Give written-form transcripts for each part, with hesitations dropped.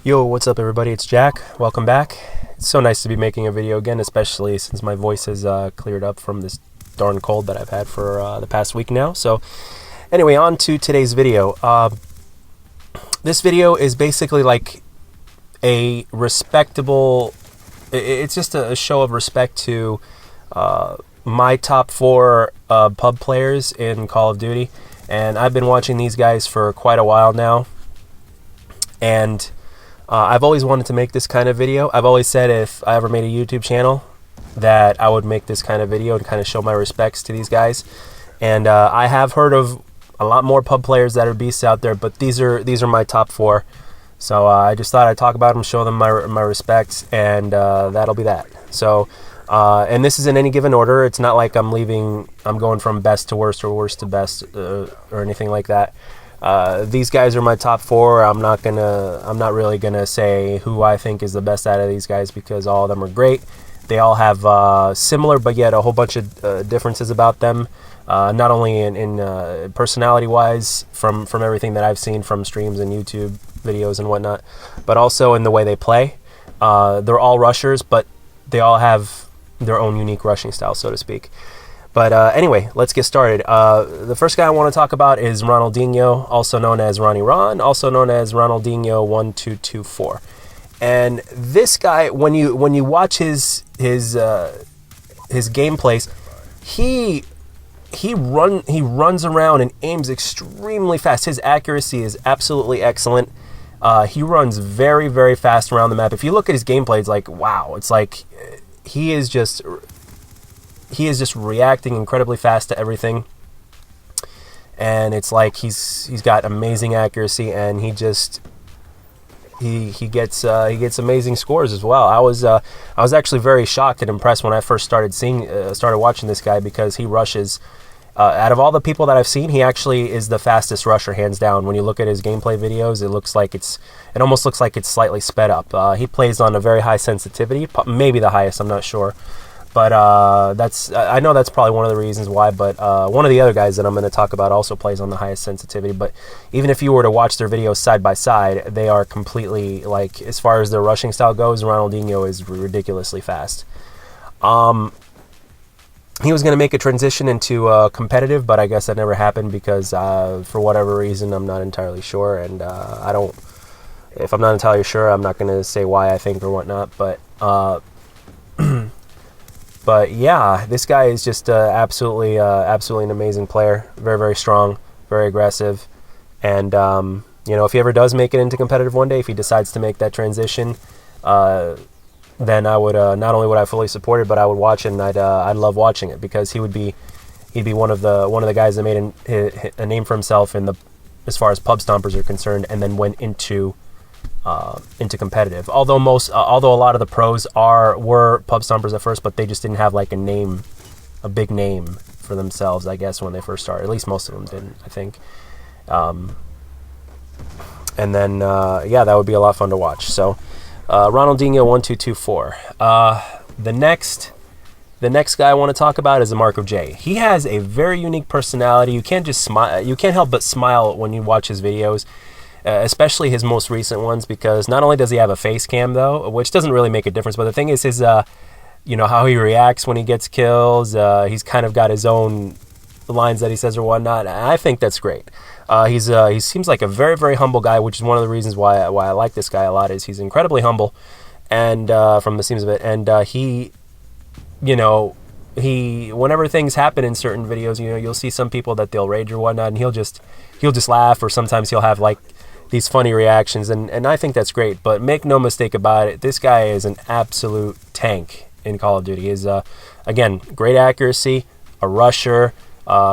Yo, what's up everybody? It's Jack. Welcome back. It's so nice to be making a video again, especially since my voice has cleared up from this darn cold that I've had for the past week now. So anyway, on to today's video. This video is basically like a respectable... It's just a show of respect to my top 4 pub players in Call of Duty. And I've been watching these guys for quite a while now. And I've always wanted to make this kind of video. I've always said if I ever made a YouTube channel that I would make this kind of video and kind of show my respects to these guys. And I have heard of a lot more pub players that are beasts out there, but these are my top 4. So I just thought I'd talk about them, show them my respects, and that'll be that. So and this is in any given order. It's not like I'm going from best to worst or worst to best or anything like that. These guys are my top 4. I'm not really gonna say who I think is the best out of these guys because all of them are great. They all have similar but yet a whole bunch of differences about them. Not only in personality wise from everything that I've seen from streams and YouTube videos and whatnot, but also in the way they play. They're all rushers, but they all have their own unique rushing style, so to speak. But anyway, let's get started. The first guy I want to talk about is Ronaldinho, also known as Ronnie Ron, also known as Ronaldinho1224. And this guy, when you watch his gameplays, he runs around and aims extremely fast. His accuracy is absolutely excellent. He runs very, very fast around the map. If you look at his gameplay, it's like, wow. It's like he is just reacting incredibly fast to everything, and it's like he's got amazing accuracy, and he gets amazing scores as well. I was actually very shocked and impressed when I first started watching this guy, because he rushes. Out of all the people that I've seen, he actually is the fastest rusher, hands down. When you look at his gameplay videos, it almost looks like it's slightly sped up. He plays on a very high sensitivity, maybe the highest, I'm not sure. But I know that's probably one of the reasons why. But one of the other guys that I'm going to talk about also plays on the highest sensitivity. But even if you were to watch their videos side by side, they are completely, like, as far as their rushing style goes, Ronaldinho is ridiculously fast. He was going to make a transition into competitive, but I guess that never happened because for whatever reason, I'm not entirely sure. And if I'm not entirely sure, I'm not going to say why I think or whatnot. But but yeah, this guy is just absolutely an amazing player. Very, very strong, very aggressive. And, if he ever does make it into competitive one day, if he decides to make that transition, then I would not only would I fully support it, but I would watch it, and I'd love watching it, because he'd be one of the guys that made a name for himself as far as pub stompers are concerned, and then went into competitive. Although a lot of the pros were pub stompers at first, but they just didn't have like a big name for themselves, I guess, when they first started. At least most of them didn't, I think. And then yeah, that would be a lot of fun to watch. So Ronaldinho1224. The next guy I want to talk about is Marco J. He has a very unique personality. You can't help but smile when you watch his videos. Especially his most recent ones, because not only does he have a face cam, though, which doesn't really make a difference, but the thing is his, how he reacts when he gets kills. He's kind of got his own lines that he says or whatnot. I think that's great. He seems like a very, very humble guy, which is one of the reasons why I like this guy a lot. Is he's incredibly humble, and from the seams of it, and whenever things happen in certain videos, you'll see some people that they'll rage or whatnot, and he'll just laugh, or sometimes he'll have like these funny reactions, and I think that's great. But make no mistake about it, this guy is an absolute tank in Call of Duty. He's again, great accuracy, a rusher.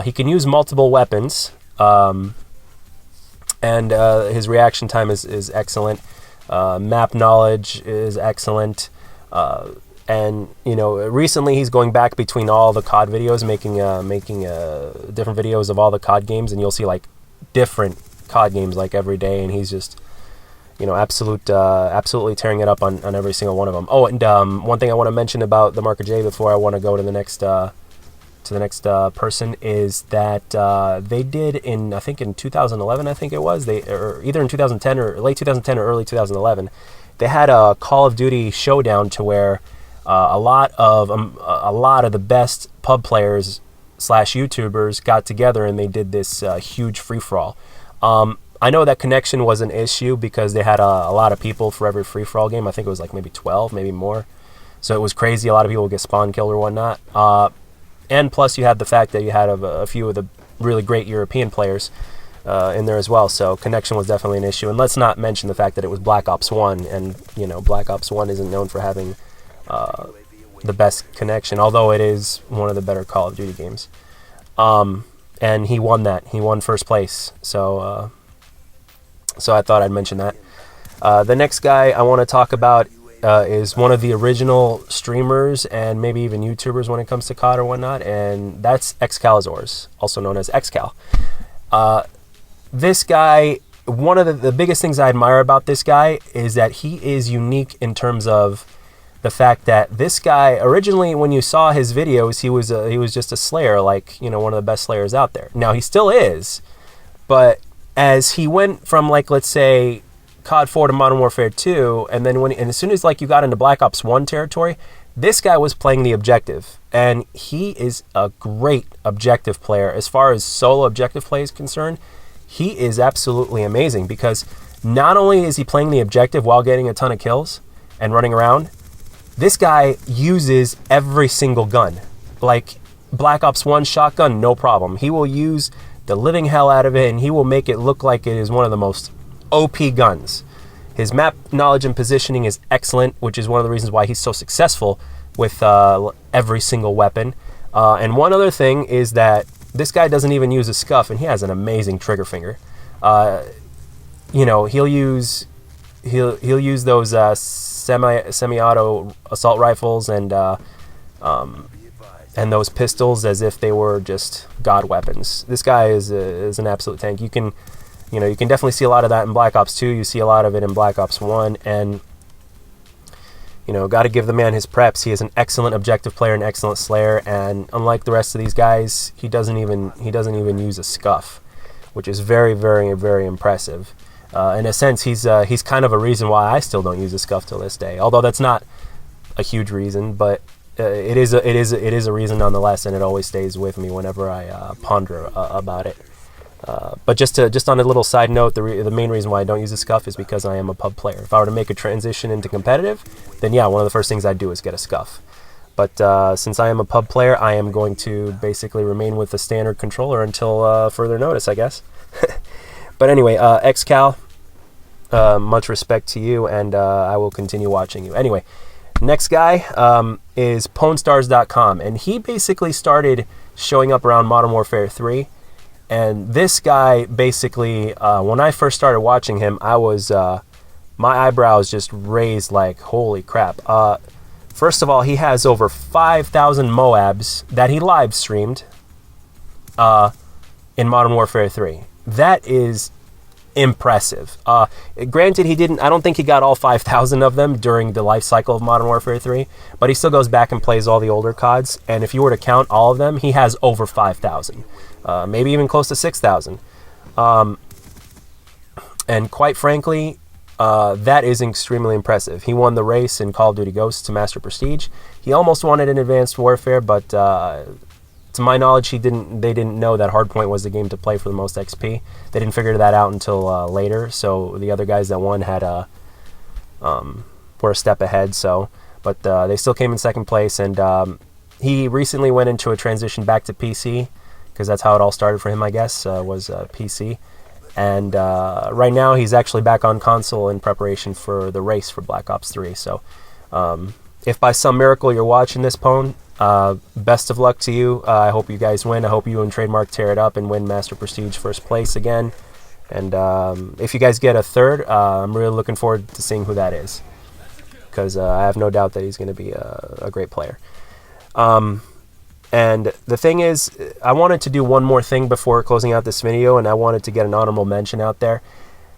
He can use multiple weapons, and his reaction time is excellent. Map knowledge is excellent. And recently he's going back between all the COD videos, making different videos of all the COD games, and you'll see like different COD games like every day, and he's just absolutely tearing it up on every single one of them. Oh, and one thing I want to mention about the Marco J before I want to go to the next to the next person is that they did I think in 2011, I think it was, or either in 2010 or late 2010 or early 2011, they had a Call of Duty showdown to where a lot of the best pub players / YouTubers got together and they did this huge free-for-all. I know that connection was an issue because they had a lot of people for every free-for-all game. I think it was like maybe 12, maybe more. So it was crazy. A lot of people would get spawn killed or whatnot. And plus you had the fact that you had a few of the really great European players in there as well. So connection was definitely an issue. And let's not mention the fact that it was Black Ops 1. And, you know, Black Ops 1 isn't known for having the best connection, although it is one of the better Call of Duty games. And he won that. He won first place. So I thought I'd mention that. The next guy I want to talk about is one of the original streamers and maybe even YouTubers when it comes to COD or whatnot, and that's Excalzors, also known as Excal. This guy, one of the biggest things I admire about this guy is that he is unique in terms of the fact that this guy, originally when you saw his videos, he was just a slayer, like, you know, one of the best slayers out there. Now he still is, but as he went from, like, let's say COD 4 to Modern Warfare 2, and then and as soon as like you got into Black Ops 1 territory, this guy was playing the objective, and he is a great objective player. As far as solo objective play is concerned, he is absolutely amazing because not only is he playing the objective while getting a ton of kills and running around, this guy uses every single gun. Like Black Ops 1 shotgun, no problem. He will use the living hell out of it, and he will make it look like it is one of the most OP guns. His map knowledge and positioning is excellent, which is one of the reasons why he's so successful with every single weapon. And one other thing is that this guy doesn't even use a scuff, and he has an amazing trigger finger. You know, he'll use those semi-auto assault rifles and those pistols as if they were just god weapons. This guy is an absolute tank. You can definitely see a lot of that in Black Ops 2. You see a lot of it in Black Ops 1, and you know, got to give the man his preps. He is an excellent objective player, an excellent slayer, and unlike the rest of these guys, he doesn't even use a scuff, which is very, very, very impressive. In a sense, he's kind of a reason why I still don't use a scuff till this day. Although that's not a huge reason, but it is a reason nonetheless, and it always stays with me whenever I ponder about it. But just on a little side note, the main reason why I don't use a scuff is because I am a pub player. If I were to make a transition into competitive, then yeah, one of the first things I'd do is get a scuff. But since I am a pub player, I am going to basically remain with the standard controller until further notice, I guess. But anyway, Excal, much respect to you, and I will continue watching you. Anyway, next guy is PwnStars.com, and he basically started showing up around Modern Warfare 3. And this guy basically, when I first started watching him, I was, my eyebrows just raised like, holy crap. First of all, he has over 5,000 Moabs that he live streamed in Modern Warfare 3. That is impressive. Granted, I don't think he got all 5,000 of them during the life cycle of Modern Warfare 3, but he still goes back and plays all the older CODs, and if you were to count all of them, he has over 5,000. Maybe even close to 6,000. And quite frankly, that is extremely impressive. He won the race in Call of Duty Ghosts to Master Prestige. He almost won it in Advanced Warfare, but to my knowledge, they didn't know that Hardpoint was the game to play for the most XP. They didn't figure that out until later, so the other guys that won had were a step ahead. But they still came in second place, and he recently went into a transition back to PC, because that's how it all started for him, I guess, was PC. And right now he's actually back on console in preparation for the race for Black Ops 3. So if by some miracle you're watching this, Pwn, best of luck to you. I hope you guys win. I hope you and Trademark tear it up and win Master Prestige first place again. And if you guys get a third, I'm really looking forward to seeing who that is, because I have no doubt that he's going to be a great player. And the thing is, I wanted to do one more thing before closing out this video, and I wanted to get an honorable mention out there.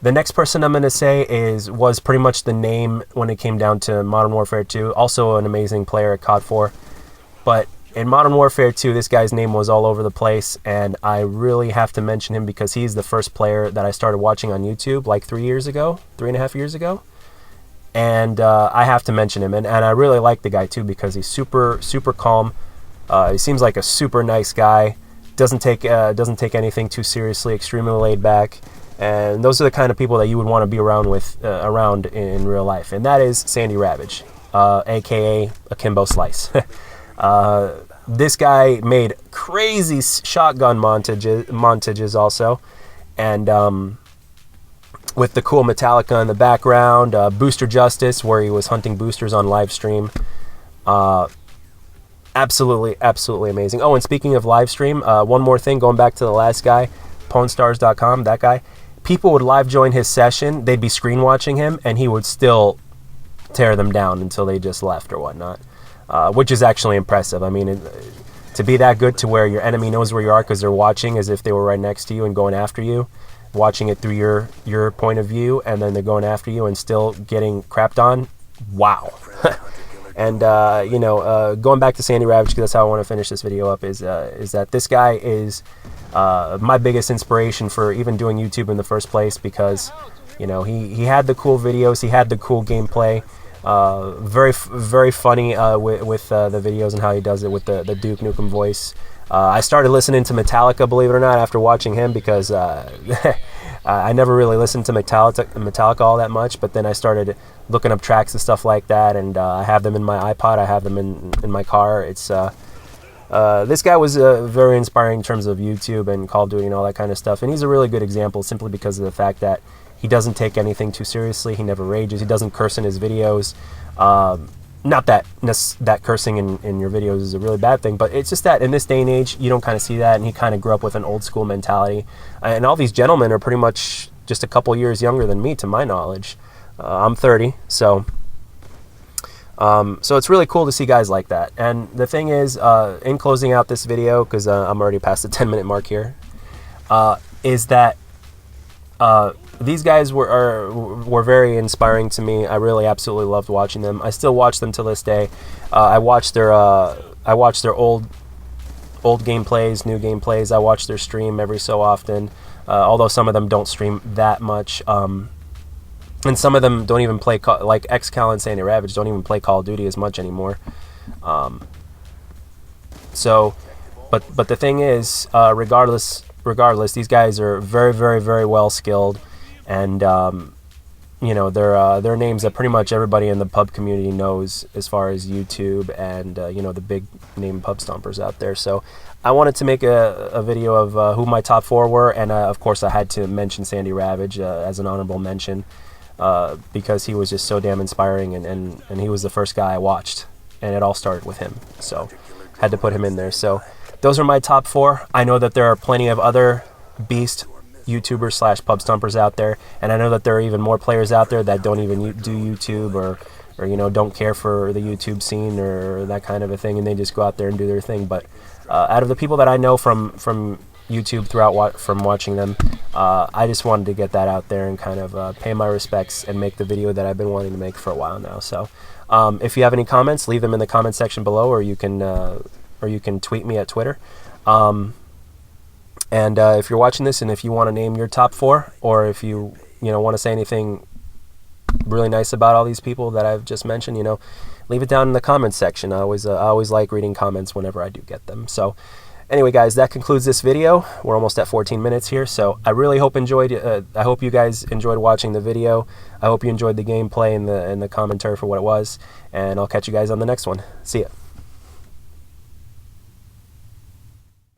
The next person I'm going to say was pretty much the name when it came down to Modern Warfare 2. Also an amazing player at COD 4. But in Modern Warfare 2, this guy's name was all over the place, and I really have to mention him because he's the first player that I started watching on YouTube like 3.5 years ago. And I have to mention him, and I really like the guy too because he's super calm. He seems like a super nice guy. Doesn't take anything too seriously. Extremely laid back, and those are the kind of people that you would want to be around in real life. And that is Sandy Ravage, aka Akimbo Slice. This guy made crazy shotgun montages also, and with the cool Metallica in the background, Booster Justice, where he was hunting boosters on live stream. Absolutely amazing. Oh, and speaking of live stream, one more thing, going back to the last guy, PwnStars.com, that guy, people would live join his session, they'd be screen watching him, and he would still tear them down until they just left or whatnot, which is actually impressive. I mean, to be that good to where your enemy knows where you are because they're watching as if they were right next to you and going after you, watching it through your point of view, and then they're going after you and still getting crapped on. Wow. And going back to Sandy Ravage, because that's how I want to finish this video up, is that this guy is my biggest inspiration for even doing YouTube in the first place, because he had the cool videos, he had the cool gameplay, very funny with the videos and how he does it with the Duke Nukem voice. I started listening to Metallica, believe it or not, after watching him, because I never really listened to Metallica all that much, but then I started looking up tracks and stuff like that, and I have them in my iPod, I have them in my car. It's this guy was very inspiring in terms of YouTube and Call of Duty and all that kind of stuff, and he's a really good example simply because of the fact that he doesn't take anything too seriously, he never rages, he doesn't curse in his videos. Not that cursing in your videos is a really bad thing, but it's just that in this day and age, you don't kind of see that, and he kind of grew up with an old school mentality. And all these gentlemen are pretty much just a couple years younger than me, to my knowledge. I'm 30, so it's really cool to see guys like that. And the thing is, in closing out this video, because I'm already past the 10-minute mark here, is that these guys were very inspiring to me. I really absolutely loved watching them. I still watch them to this day. I watch their old gameplays, new gameplays. I watch their stream every so often, although some of them don't stream that much. And some of them don't even play, like XCal and Sandy Ravage don't even play Call of Duty as much anymore. But the thing is, regardless, these guys are very well skilled, and they're names that pretty much everybody in the pub community knows as far as YouTube and the big name pub stompers out there. So I wanted to make a video of who my top 4 were, and of course I had to mention Sandy Ravage as an honorable mention, because he was just so damn inspiring, and he was the first guy I watched, and it all started with him, so had to put him in there. So those are my top 4. I know that there are plenty of other beast YouTubers / pub stompers out there, and I know that there are even more players out there that don't even do YouTube or don't care for the YouTube scene or that kind of a thing, and they just go out there and do their thing. But out of the people that I know from YouTube from watching them, I just wanted to get that out there and kind of pay my respects and make the video that I've been wanting to make for a while now. So if you have any comments, leave them in the comment section below, or you can tweet me at Twitter. And if you're watching this and if you want to name your top 4, or if you want to say anything really nice about all these people that I've just mentioned, leave it down in the comments section. I always like reading comments whenever I do get them. So anyway, guys, that concludes this video. We're almost at 14 minutes here, so I really hope I hope you guys enjoyed watching the video. I hope you enjoyed the gameplay and the commentary for what it was, and I'll catch you guys on the next one. See ya.